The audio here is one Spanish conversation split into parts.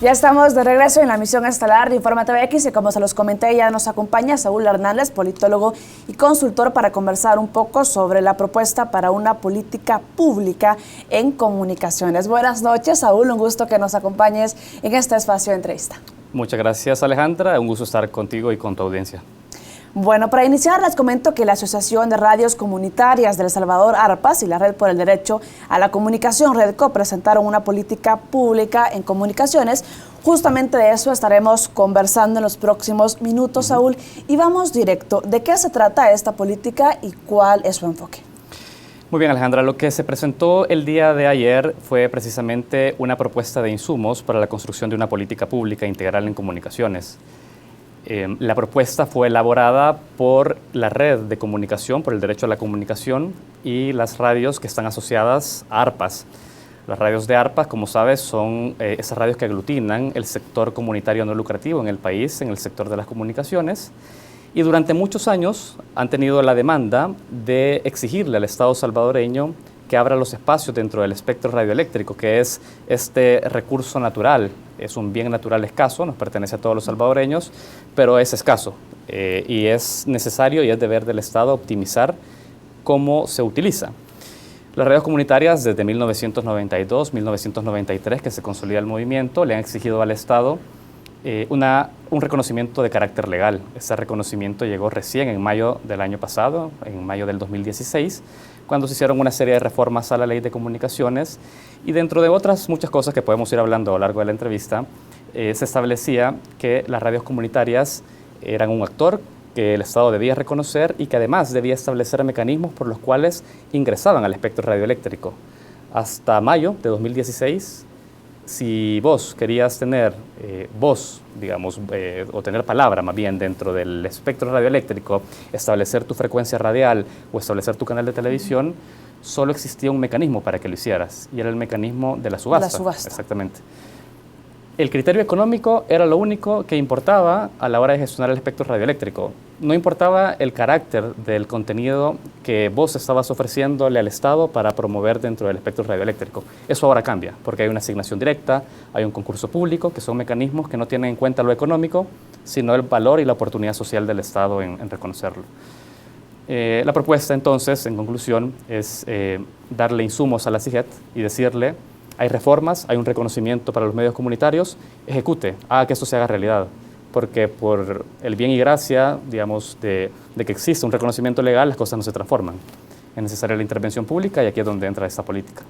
Ya estamos de regreso en la emisión estelar de Informa TVX y como se los comenté, ya nos acompaña Saúl Hernández, politólogo y consultor, para conversar un poco sobre la propuesta para una política pública en comunicaciones. Buenas noches, Saúl, un gusto que nos acompañes en este espacio de entrevista. Muchas gracias, Alejandra, un gusto estar contigo y con tu audiencia. Bueno, para iniciar les comento que la Asociación de Radios Comunitarias de El Salvador, ARPAS, y la Red por el Derecho a la Comunicación, REDCO, presentaron una política pública en comunicaciones. Justamente de eso estaremos conversando en los próximos minutos, Saúl, y vamos directo. ¿De qué se trata esta política y cuál es su enfoque? Muy bien, Alejandra, lo que se presentó el día de ayer fue precisamente una propuesta de insumos para la construcción de una política pública integral en comunicaciones. La propuesta fue elaborada por la Red de Comunicación por el Derecho a la Comunicación y las radios que están asociadas a ARPAS. Las radios de ARPAS, como sabes, son esas radios que aglutinan el sector comunitario no lucrativo en el país, en el sector de las comunicaciones. Y durante muchos años han tenido la demanda de exigirle al Estado salvadoreño que abra los espacios dentro del espectro radioeléctrico, que es este recurso natural. Es un bien natural escaso, nos pertenece a todos los salvadoreños, pero es escaso y es necesario y es deber del Estado optimizar cómo se utiliza. Las radios comunitarias desde 1992, 1993, que se consolida el movimiento, le han exigido al Estado un reconocimiento de carácter legal. Ese reconocimiento llegó recién en mayo del año pasado, en mayo del 2016, cuando se hicieron una serie de reformas a la ley de comunicaciones y dentro de otras muchas cosas que podemos ir hablando a lo largo de la entrevista, se establecía que las radios comunitarias eran un actor que el Estado debía reconocer y que además debía establecer mecanismos por los cuales ingresaban al espectro radioeléctrico. Hasta mayo de 2016, si vos querías tener voz, digamos, o tener palabra más bien dentro del espectro radioeléctrico, establecer tu frecuencia radial o establecer tu canal de televisión, solo existía un mecanismo para que lo hicieras, y era el mecanismo de la subasta. La subasta. Exactamente. El criterio económico era lo único que importaba a la hora de gestionar el espectro radioeléctrico. No importaba el carácter del contenido que vos estabas ofreciéndole al Estado para promover dentro del espectro radioeléctrico. Eso ahora cambia, porque hay una asignación directa, hay un concurso público, que son mecanismos que no tienen en cuenta lo económico, sino el valor y la oportunidad social del Estado en reconocerlo. La propuesta entonces, en conclusión, es darle insumos a la CIGET y decirle: hay reformas, hay un reconocimiento para los medios comunitarios, ejecute, haga que esto se haga realidad, porque por el bien y gracia, digamos, de que existe un reconocimiento legal, las cosas no se transforman. Es necesaria la intervención pública y aquí es donde entra esta política.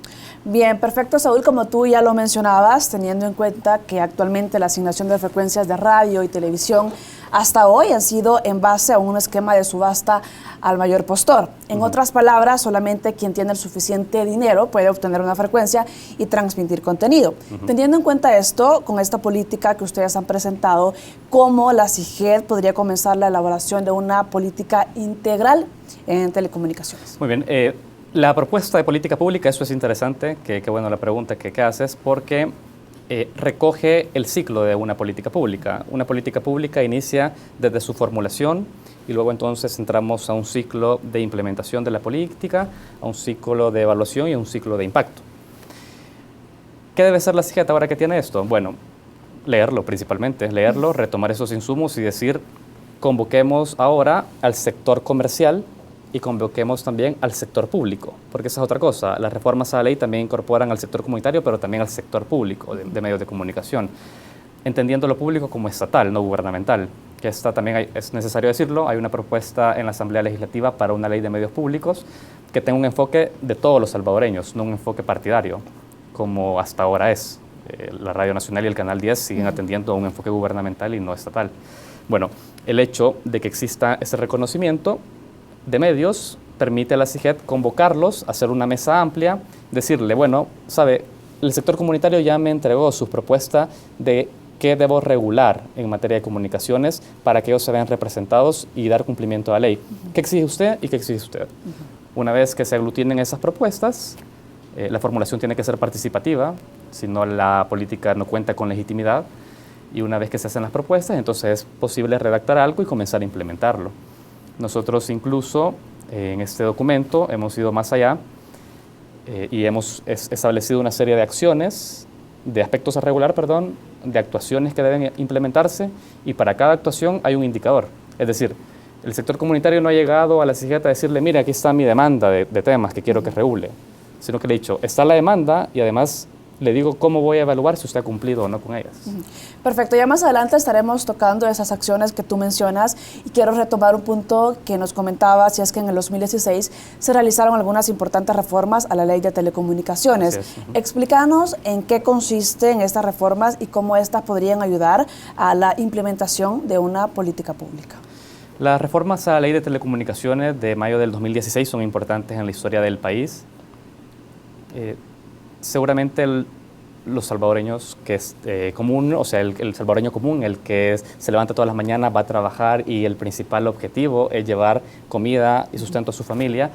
Bien, perfecto, Saúl, como tú ya lo mencionabas, teniendo en cuenta que actualmente la asignación de frecuencias de radio y televisión hasta hoy han sido en base a un esquema de subasta al mayor postor. En otras palabras, solamente quien tiene el suficiente dinero puede obtener una frecuencia y transmitir contenido. Teniendo en cuenta esto, con esta política que ustedes han presentado, ¿cómo la CIGET podría comenzar la elaboración de una política integral en telecomunicaciones? Muy bien. La propuesta de política pública, eso es interesante, que bueno la pregunta que haces, porque recoge el ciclo de una política pública. Una política pública inicia desde su formulación y luego entonces entramos a un ciclo de implementación de la política, a un ciclo de evaluación y a un ciclo de impacto. ¿Qué debe ser la CIGET ahora que tiene esto? Bueno, leerlo principalmente, leerlo, retomar esos insumos y decir: convoquemos ahora al sector comercial y convoquemos también al sector público, porque esa es otra cosa. Las reformas a la ley también incorporan al sector comunitario, pero también al sector público de medios de comunicación, entendiendo lo público como estatal, no gubernamental, que esta también es necesario decirlo. Hay una propuesta en la Asamblea Legislativa para una ley de medios públicos que tenga un enfoque de todos los salvadoreños, no un enfoque partidario, como hasta ahora es. La Radio Nacional y el Canal 10 siguen atendiendo a un enfoque gubernamental y no estatal. Bueno, el hecho de que exista ese reconocimiento de medios permite a la CIGET convocarlos, hacer una mesa amplia, decirle: bueno, sabe, el sector comunitario ya me entregó sus propuestas de qué debo regular en materia de comunicaciones para que ellos se vean representados y dar cumplimiento a la ley. ¿Qué exige usted y qué exige usted? Una vez que se aglutinen esas propuestas, la formulación tiene que ser participativa, si no la política no cuenta con legitimidad, y una vez que se hacen las propuestas, entonces es posible redactar algo y comenzar a implementarlo. Nosotros incluso en este documento hemos ido más allá y hemos establecido una serie de acciones, de aspectos a regular, de actuaciones que deben implementarse y para cada actuación hay un indicador. Es decir, el sector comunitario no ha llegado a la CIGET a decirle, mire, aquí está mi demanda de temas que quiero que regule, sino que le he dicho, está la demanda y además le digo cómo voy a evaluar si usted ha cumplido o no con ellas. Perfecto, ya más adelante estaremos tocando esas acciones que tú mencionas y quiero retomar un punto que nos comentabas, y es que en el 2016 se realizaron algunas importantes reformas a la Ley de Telecomunicaciones. Explícanos en qué consisten estas reformas y cómo estas podrían ayudar a la implementación de una política pública. Las reformas a la Ley de Telecomunicaciones de mayo del 2016 son importantes en la historia del país. Seguramente los salvadoreños que es común, o sea, el salvadoreño común, el que se levanta todas las mañanas, va a trabajar y el principal objetivo es llevar comida y sustento a su familia.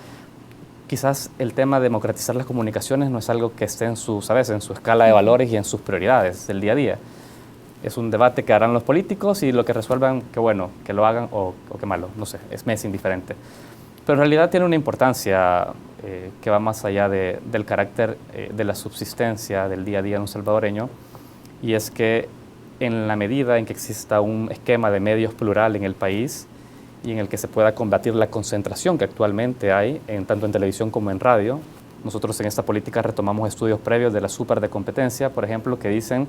Quizás el tema de democratizar las comunicaciones no es algo que esté en su escala de valores y en sus prioridades del día a día. Es un debate que harán los políticos y lo que resuelvan, qué bueno, que lo hagan o qué malo, no sé, me es indiferente. Pero en realidad tiene una importancia que va más allá del carácter de la subsistencia del día a día en un salvadoreño, y es que en la medida en que exista un esquema de medios plural en el país y en el que se pueda combatir la concentración que actualmente hay, tanto en televisión como en radio, nosotros en esta política retomamos estudios previos de la Super de Competencia, por ejemplo, que dicen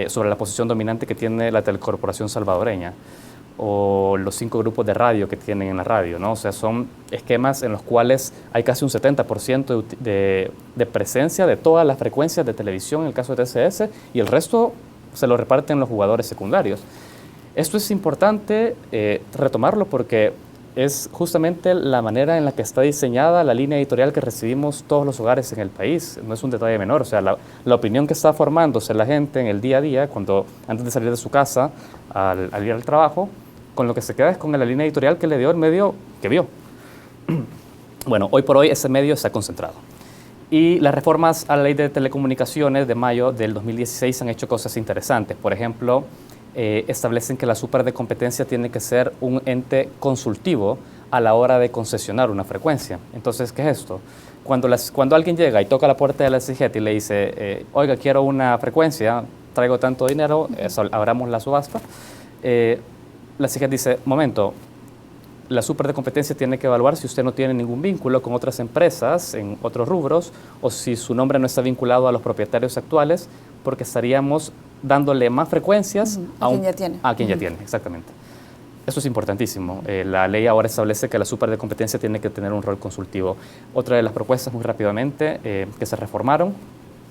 sobre la posición dominante que tiene la telecorporación salvadoreña, o los 5 grupos de radio que tienen en la radio, ¿no? O sea, son esquemas en los cuales hay casi un 70% de presencia de todas las frecuencias de televisión en el caso de TCS, y el resto se lo reparten los jugadores secundarios. Esto es importante retomarlo porque es justamente la manera en la que está diseñada la línea editorial que recibimos todos los hogares en el país. No es un detalle menor, o sea, la opinión que está formándose la gente en el día a día, antes de salir de su casa, al ir al trabajo, con lo que se queda es con la línea editorial que le dio el medio que vio. Bueno, hoy por hoy ese medio está concentrado. Y las reformas a la Ley de Telecomunicaciones de mayo del 2016 han hecho cosas interesantes. Por ejemplo, establecen que la Super de Competencia tiene que ser un ente consultivo a la hora de concesionar una frecuencia. Entonces, ¿qué es esto? Cuando alguien llega y toca la puerta de la CIGET y le dice, oiga, quiero una frecuencia, traigo tanto dinero, abramos la subasta, la CIGET dice, momento, la Super de Competencia tiene que evaluar si usted no tiene ningún vínculo con otras empresas en otros rubros o si su nombre no está vinculado a los propietarios actuales, porque estaríamos dándole más frecuencias a quien ya tiene. A quien ya tiene, exactamente. Eso es importantísimo. La ley ahora establece que la Super de Competencia tiene que tener un rol consultivo. Otra de las propuestas, muy rápidamente, que se reformaron,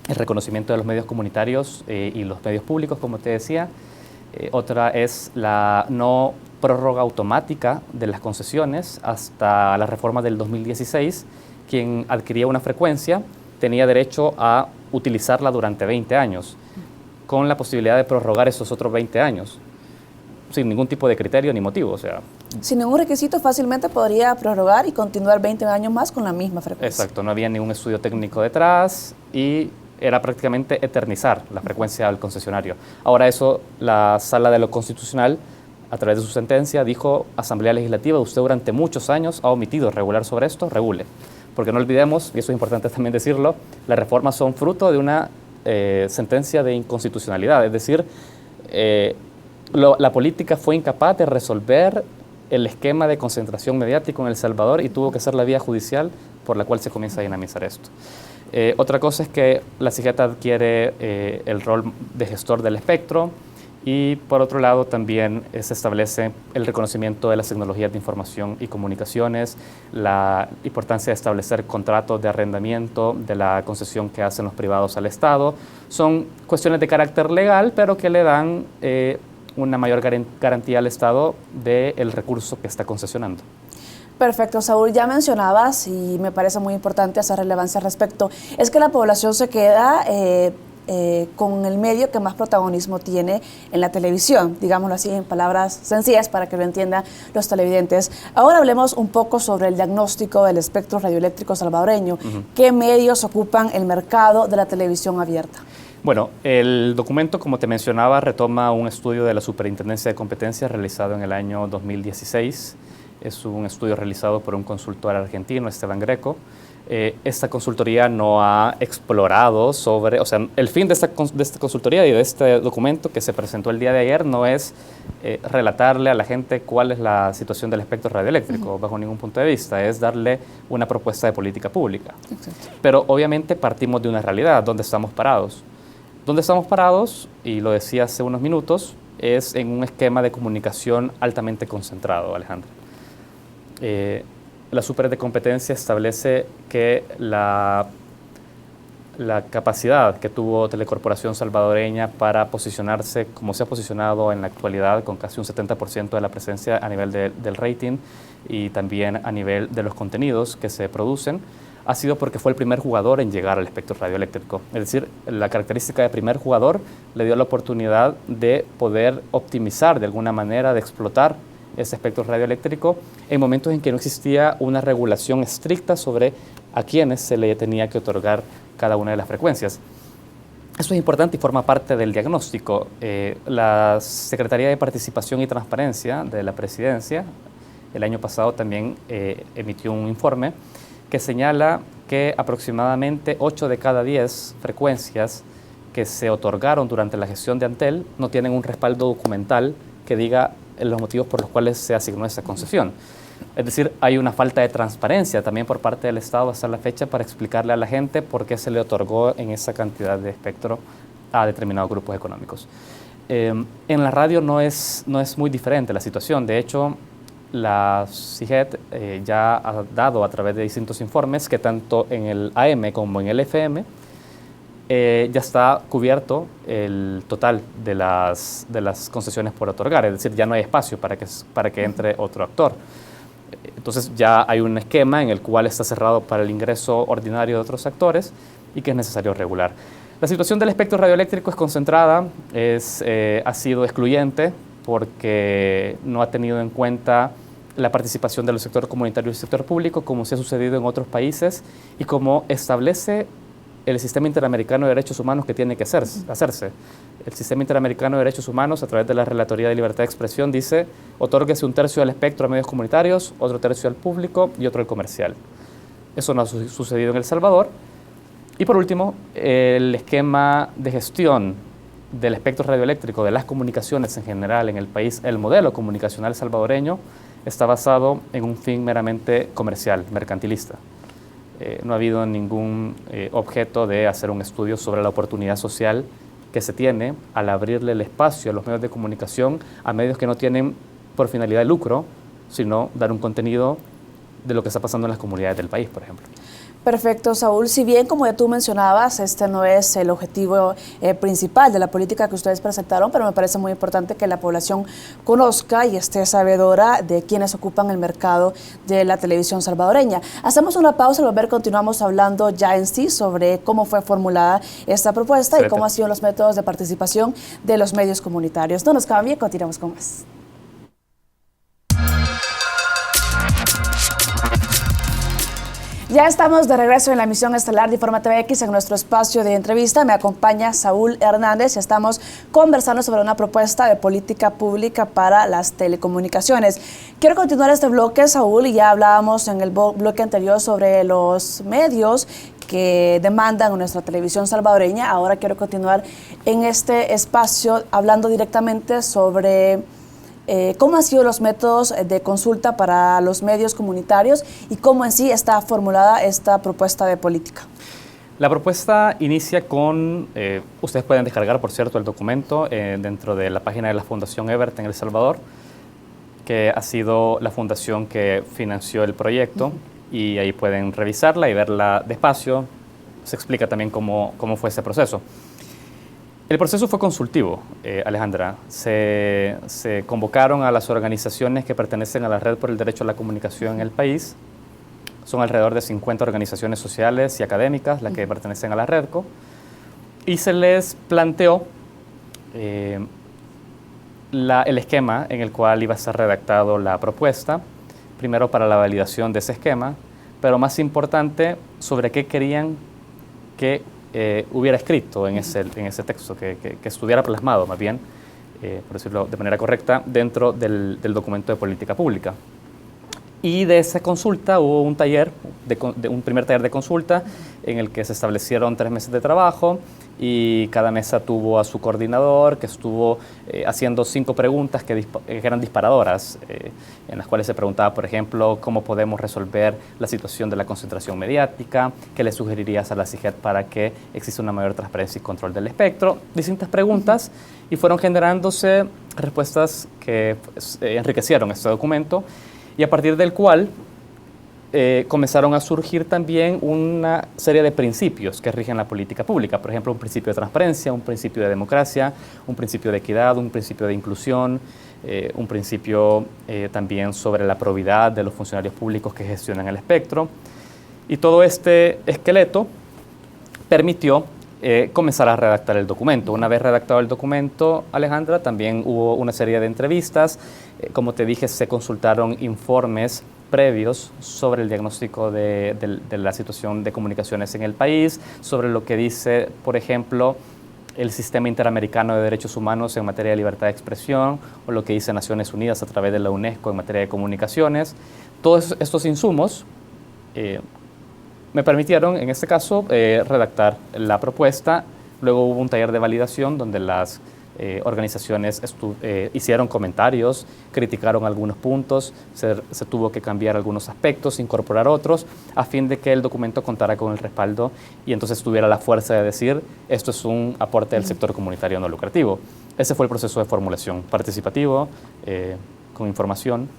el reconocimiento de los medios comunitarios y los medios públicos, como te decía. Otra es la no prórroga automática de las concesiones hasta la reforma del 2016. Quien adquiría una frecuencia tenía derecho a utilizarla durante 20 años, con la posibilidad de prorrogar esos otros 20 años, sin ningún tipo de criterio ni motivo. O sea, sin ningún requisito, fácilmente podría prorrogar y continuar 20 años más con la misma frecuencia. Exacto, no había ningún estudio técnico detrás y era prácticamente eternizar la frecuencia al concesionario. Ahora eso, la Sala de lo Constitucional, a través de su sentencia, dijo, Asamblea Legislativa, usted durante muchos años ha omitido regular sobre esto, regule. Porque no olvidemos, y eso es importante también decirlo, las reformas son fruto de una sentencia de inconstitucionalidad, es decir, la política fue incapaz de resolver el esquema de concentración mediático en El Salvador y tuvo que ser la vía judicial por la cual se comienza a dinamizar esto. Otra cosa es que la CIGET adquiere el rol de gestor del espectro y por otro lado también se establece el reconocimiento de las tecnologías de información y comunicaciones, la importancia de establecer contratos de arrendamiento de la concesión que hacen los privados al Estado. Son cuestiones de carácter legal, pero que le dan una mayor garantía al Estado del recurso que está concesionando. Perfecto, Saúl, ya mencionabas, y me parece muy importante hacer relevancia al respecto, es que la población se queda con el medio que más protagonismo tiene en la televisión, digámoslo así en palabras sencillas para que lo entiendan los televidentes. Ahora hablemos un poco sobre el diagnóstico del espectro radioeléctrico salvadoreño. ¿Qué medios ocupan el mercado de la televisión abierta? Bueno, el documento, como te mencionaba, retoma un estudio de la Superintendencia de Competencia realizado en el año 2016. Es un estudio realizado por un consultor argentino, Esteban Greco. esta consultoría no ha explorado sobre, o sea, el fin de esta consultoría y de este documento que se presentó el día de ayer no es relatarle a la gente cuál es la situación del espectro radioeléctrico bajo ningún punto de vista, es darle una propuesta de política pública. Exacto. Pero obviamente partimos de una realidad, ¿dónde estamos parados? ¿Dónde estamos parados? Y lo decía hace unos minutos, es en un esquema de comunicación altamente concentrado, Alejandra. La Súper de Competencia establece que la capacidad que tuvo Telecorporación Salvadoreña para posicionarse como se ha posicionado en la actualidad, con casi un 70% de la presencia a nivel del rating y también a nivel de los contenidos que se producen, ha sido porque fue el primer jugador en llegar al espectro radioeléctrico. Es decir, la característica de primer jugador le dio la oportunidad de poder optimizar de alguna manera, de explotar ese espectro radioeléctrico en momentos en que no existía una regulación estricta sobre a quiénes se le tenía que otorgar cada una de las frecuencias. Eso es importante y forma parte del diagnóstico. La Secretaría de Participación y Transparencia de la Presidencia el año pasado también emitió un informe que señala que aproximadamente 8 de cada 10 frecuencias que se otorgaron durante la gestión de Antel no tienen un respaldo documental que diga los motivos por los cuales se asignó esa concesión. Es decir, hay una falta de transparencia también por parte del Estado hasta la fecha para explicarle a la gente por qué se le otorgó en esa cantidad de espectro a determinados grupos económicos. En la radio no es muy diferente la situación. De hecho, la CIGET ya ha dado a través de distintos informes que tanto en el AM como en el FM ya está cubierto el total de las concesiones por otorgar, es decir, ya no hay espacio para que entre otro actor. Entonces ya hay un esquema en el cual está cerrado para el ingreso ordinario de otros actores y que es necesario regular. La situación del espectro radioeléctrico es concentrada, ha sido excluyente porque no ha tenido en cuenta la participación del sector comunitario y el sector público, como se ha sucedido en otros países y como establece el Sistema Interamericano de Derechos Humanos que tiene que hacerse. El Sistema Interamericano de Derechos Humanos, a través de la Relatoría de Libertad de Expresión, dice: otórguese un tercio del espectro a medios comunitarios, otro tercio al público y otro al comercial. Eso no ha sucedido en El Salvador. Y por último, el esquema de gestión del espectro radioeléctrico, de las comunicaciones en general en el país, el modelo comunicacional salvadoreño, está basado en un fin meramente comercial, mercantilista. No ha habido ningún objeto de hacer un estudio sobre la oportunidad social que se tiene al abrirle el espacio a los medios de comunicación, a medios que no tienen por finalidad de lucro, sino dar un contenido de lo que está pasando en las comunidades del país, por ejemplo. Perfecto, Saúl. Si bien, como ya tú mencionabas, este no es el objetivo principal de la política que ustedes presentaron, pero me parece muy importante que la población conozca y esté sabedora de quiénes ocupan el mercado de la televisión salvadoreña. Hacemos una pausa y al volver continuamos hablando ya en sí sobre cómo fue formulada esta propuesta y cómo han sido los métodos de participación de los medios comunitarios. No nos cambie, continuamos con más. Ya estamos de regreso en la emisión estelar de Informa TVX en nuestro espacio de entrevista. Me acompaña Saúl Hernández y estamos conversando sobre una propuesta de política pública para las telecomunicaciones. Quiero continuar este bloque, Saúl, y ya hablábamos en el bloque anterior sobre los medios que demandan nuestra televisión salvadoreña. Ahora quiero continuar en este espacio hablando directamente sobre cómo han sido los métodos de consulta para los medios comunitarios y cómo en sí está formulada esta propuesta de política. La propuesta inicia con, ustedes pueden descargar, por cierto, el documento dentro de la página de la Fundación Ebert en El Salvador, que ha sido la fundación que financió el proyecto, y ahí pueden revisarla y verla despacio. Se explica también cómo fue ese proceso. El proceso fue consultivo, Alejandra. Se convocaron a las organizaciones que pertenecen a la Red por el Derecho a la Comunicación en el país. Son alrededor de 50 organizaciones sociales y académicas las que pertenecen a la REDCO. Y se les planteó el esquema en el cual iba a ser redactado la propuesta, primero para la validación de ese esquema, pero más importante, sobre qué querían que hubiera escrito en ese texto, que estuviera plasmado más bien, por decirlo de manera correcta, dentro del documento de política pública. Y de esa consulta hubo un taller, un primer taller de consulta en el que se establecieron 3 meses de trabajo y cada mesa tuvo a su coordinador que estuvo haciendo 5 preguntas que eran disparadoras, en las cuales se preguntaba, por ejemplo, cómo podemos resolver la situación de la concentración mediática, qué le sugerirías a la CIGET para que exista una mayor transparencia y control del espectro, distintas preguntas, y fueron generándose respuestas que enriquecieron este documento, y a partir del cual comenzaron a surgir también una serie de principios que rigen la política pública. Por ejemplo, un principio de transparencia, un principio de democracia, un principio de equidad, un principio de inclusión, un principio también sobre la probidad de los funcionarios públicos que gestionan el espectro. Y todo este esqueleto permitió comenzar a redactar el documento. Una vez redactado el documento, Alejandra, también hubo una serie de entrevistas. Como te dije, se consultaron informes previos sobre el diagnóstico de la situación de comunicaciones en el país, sobre lo que dice, por ejemplo, el Sistema Interamericano de Derechos Humanos en materia de libertad de expresión, o lo que dice Naciones Unidas a través de la UNESCO en materia de comunicaciones. Todos estos insumos me permitieron, en este caso, redactar la propuesta. Luego hubo un taller de validación donde las organizaciones hicieron comentarios, criticaron algunos puntos, se tuvo que cambiar algunos aspectos, incorporar otros, a fin de que el documento contara con el respaldo y entonces tuviera la fuerza de decir, esto es un aporte del sector comunitario no lucrativo. Ese fue el proceso de formulación participativo, con información,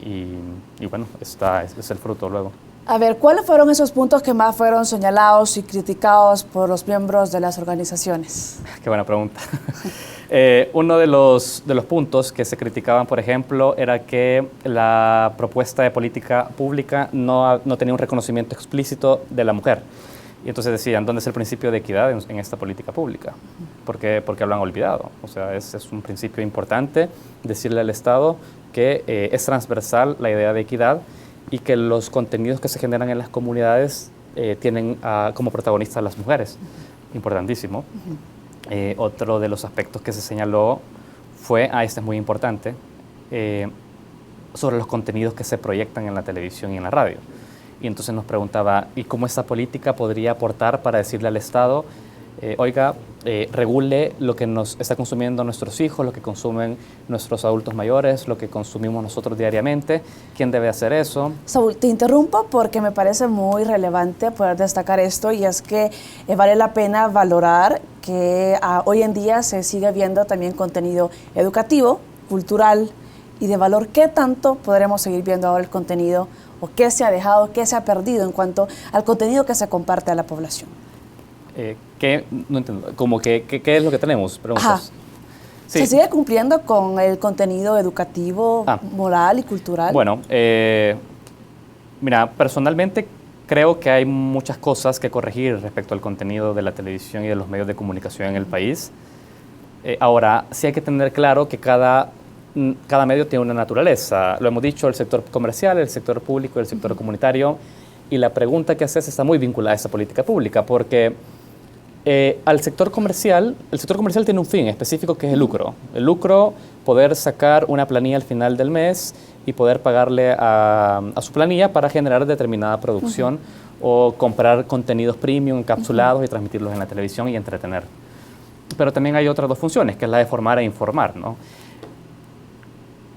y bueno, es el fruto luego. A ver, ¿cuáles fueron esos puntos que más fueron señalados y criticados por los miembros de las organizaciones? Qué buena pregunta. Uno de los puntos que se criticaban, por ejemplo, era que la propuesta de política pública no tenía un reconocimiento explícito de la mujer. Y entonces decían, ¿dónde es el principio de equidad en esta política pública? Porque lo han olvidado. O sea, es un principio importante decirle al Estado que es transversal la idea de equidad y que los contenidos que se generan en las comunidades tienen como protagonistas a las mujeres. Importantísimo. Otro de los aspectos que se señaló fue, este es muy importante, sobre los contenidos que se proyectan en la televisión y en la radio. Y entonces nos preguntaba, ¿y cómo esa política podría aportar para decirle al Estado, oiga, regule lo que nos está consumiendo nuestros hijos, lo que consumen nuestros adultos mayores, lo que consumimos nosotros diariamente? ¿Quién debe hacer eso? Saúl, te interrumpo porque me parece muy relevante poder destacar esto, y es que vale la pena valorar que hoy en día se sigue viendo también contenido educativo, cultural y de valor. ¿Qué tanto podremos seguir viendo ahora el contenido, o qué se ha dejado, qué se ha perdido en cuanto al contenido que se comparte a la población? No entiendo, como ¿qué es lo que tenemos? Preguntas. Sí. ¿Se sigue cumpliendo con el contenido educativo, moral y cultural? Bueno, mira, personalmente creo que hay muchas cosas que corregir respecto al contenido de la televisión y de los medios de comunicación en el país. Ahora, sí hay que tener claro que cada medio tiene una naturaleza. Lo hemos dicho, el sector comercial, el sector público y el sector comunitario. Y la pregunta que haces está muy vinculada a esa política pública, porque el sector comercial tiene un fin específico que es el lucro. El lucro, poder sacar una planilla al final del mes y poder pagarle a su planilla para generar determinada producción o comprar contenidos premium encapsulados y transmitirlos en la televisión y entretener. Pero también hay otras dos funciones, que es la de formar e informar, ¿no?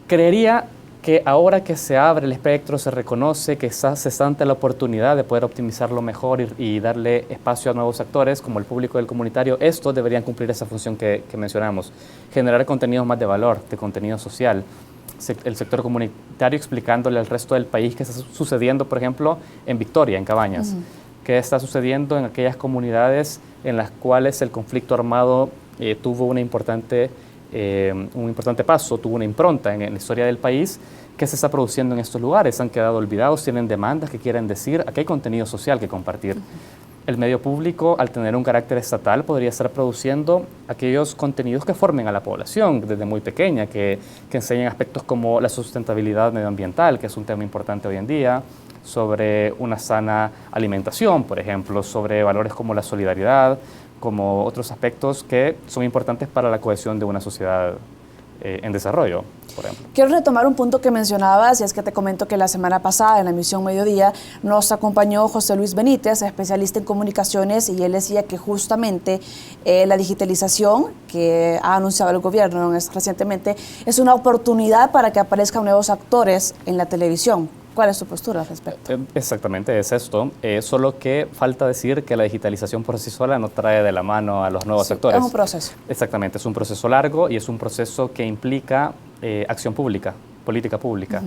Creería que ahora que se abre el espectro, se reconoce que se está ante la oportunidad de poder optimizarlo mejor y darle espacio a nuevos actores como el público y el comunitario. Estos deberían cumplir esa función que mencionamos, generar contenidos más de valor, de contenido social. El sector comunitario explicándole al resto del país qué está sucediendo, por ejemplo, en Victoria, en Cabañas, qué está sucediendo en aquellas comunidades en las cuales el conflicto armado tuvo un importante paso, tuvo una impronta en la historia del país. ¿Qué se está produciendo en estos lugares? Han quedado olvidados, tienen demandas que quieren decir, aquí hay contenido social que compartir. El medio público, al tener un carácter estatal, podría estar produciendo aquellos contenidos que formen a la población desde muy pequeña, que enseñen aspectos como la sustentabilidad medioambiental, que es un tema importante hoy en día, sobre una sana alimentación, por ejemplo, sobre valores como la solidaridad, como otros aspectos que son importantes para la cohesión de una sociedad en desarrollo, por ejemplo. Quiero retomar un punto que mencionabas, y es que te comento que la semana pasada en la emisión Mediodía nos acompañó José Luis Benítez, especialista en comunicaciones, y él decía que justamente la digitalización que ha anunciado el gobierno recientemente es una oportunidad para que aparezcan nuevos actores en la televisión. ¿Cuál es tu postura al respecto? Exactamente, es esto. Solo que falta decir que la digitalización por sí sola no trae de la mano a los nuevos actores. Es un proceso. Exactamente, es un proceso largo y es un proceso que implica acción pública, política pública.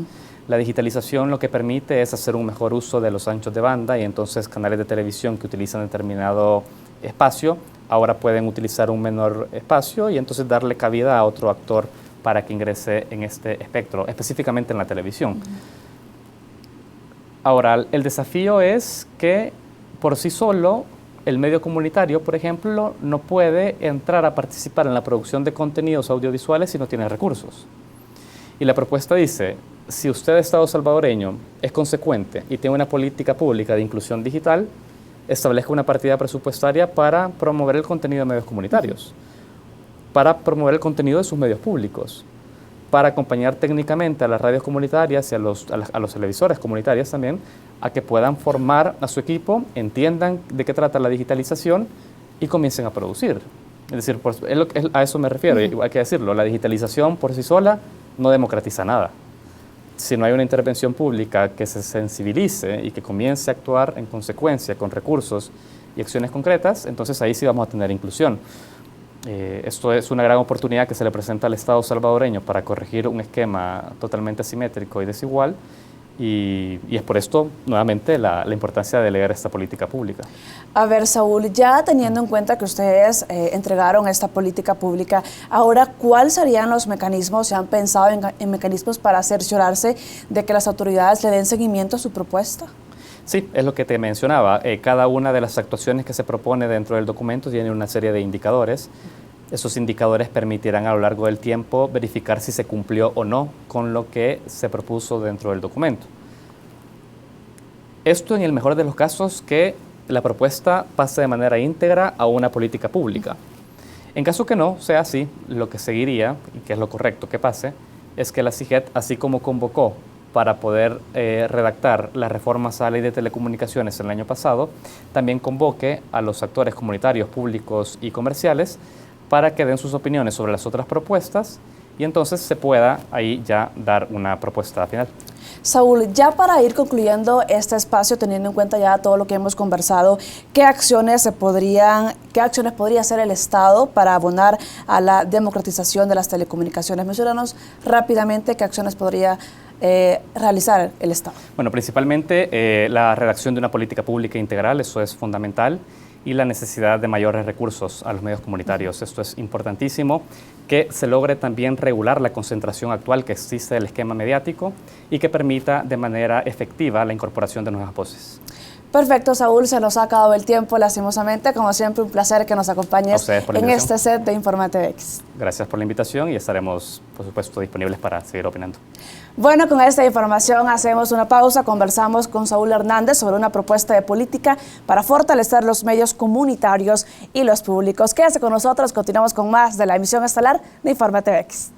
La digitalización lo que permite es hacer un mejor uso de los anchos de banda, y entonces canales de televisión que utilizan determinado espacio ahora pueden utilizar un menor espacio y entonces darle cabida a otro actor para que ingrese en este espectro, específicamente en la televisión. Ahora, el desafío es que por sí solo el medio comunitario, por ejemplo, no puede entrar a participar en la producción de contenidos audiovisuales si no tiene recursos. Y la propuesta dice, si usted, Estado salvadoreño, es consecuente y tiene una política pública de inclusión digital, establezca una partida presupuestaria para promover el contenido de medios comunitarios, para promover el contenido de sus medios públicos, para acompañar técnicamente a las radios comunitarias y a los televisores comunitarios también, a que puedan formar a su equipo, entiendan de qué trata la digitalización y comiencen a producir. Es decir, a eso me refiero, y hay que decirlo, la digitalización por sí sola no democratiza nada. Si no hay una intervención pública que se sensibilice y que comience a actuar en consecuencia con recursos y acciones concretas, entonces ahí sí vamos a tener inclusión. Esto es una gran oportunidad que se le presenta al Estado salvadoreño para corregir un esquema totalmente asimétrico y desigual, y es por esto, nuevamente, la importancia de leer esta política pública. A ver, Saúl, ya teniendo en cuenta que ustedes entregaron esta política pública, ahora, ¿cuáles serían los mecanismos? ¿Se han pensado en mecanismos para cerciorarse de que las autoridades le den seguimiento a su propuesta? Sí, es lo que te mencionaba. Cada una de las actuaciones que se propone dentro del documento tiene una serie de indicadores. Esos indicadores permitirán a lo largo del tiempo verificar si se cumplió o no con lo que se propuso dentro del documento. Esto en el mejor de los casos, que la propuesta pase de manera íntegra a una política pública. En caso que no sea así, lo que seguiría, y que es lo correcto que pase, es que la CIGET, así como convocó para poder redactar las reformas a la ley de telecomunicaciones el año pasado, también convoque a los actores comunitarios, públicos y comerciales para que den sus opiniones sobre las otras propuestas, y entonces se pueda ahí ya dar una propuesta final. Saúl, ya para ir concluyendo este espacio, teniendo en cuenta ya todo lo que hemos conversado, ¿qué acciones podría hacer el Estado para abonar a la democratización de las telecomunicaciones? Menciónanos rápidamente qué acciones podría realizar el Estado. Bueno, principalmente la redacción de una política pública integral, eso es fundamental, y la necesidad de mayores recursos a los medios comunitarios. Esto es importantísimo, que se logre también regular la concentración actual que existe del esquema mediático y que permita de manera efectiva la incorporación de nuevas voces. Perfecto, Saúl, se nos ha acabado el tiempo, lastimosamente. Como siempre, un placer que nos acompañes en este set de InformaTVX. Gracias por la invitación y estaremos, por supuesto, disponibles para seguir opinando. Bueno, con esta información hacemos una pausa. Conversamos con Saúl Hernández sobre una propuesta de política para fortalecer los medios comunitarios y los públicos. Quédese con nosotros, continuamos con más de la emisión estelar de InformaTVX.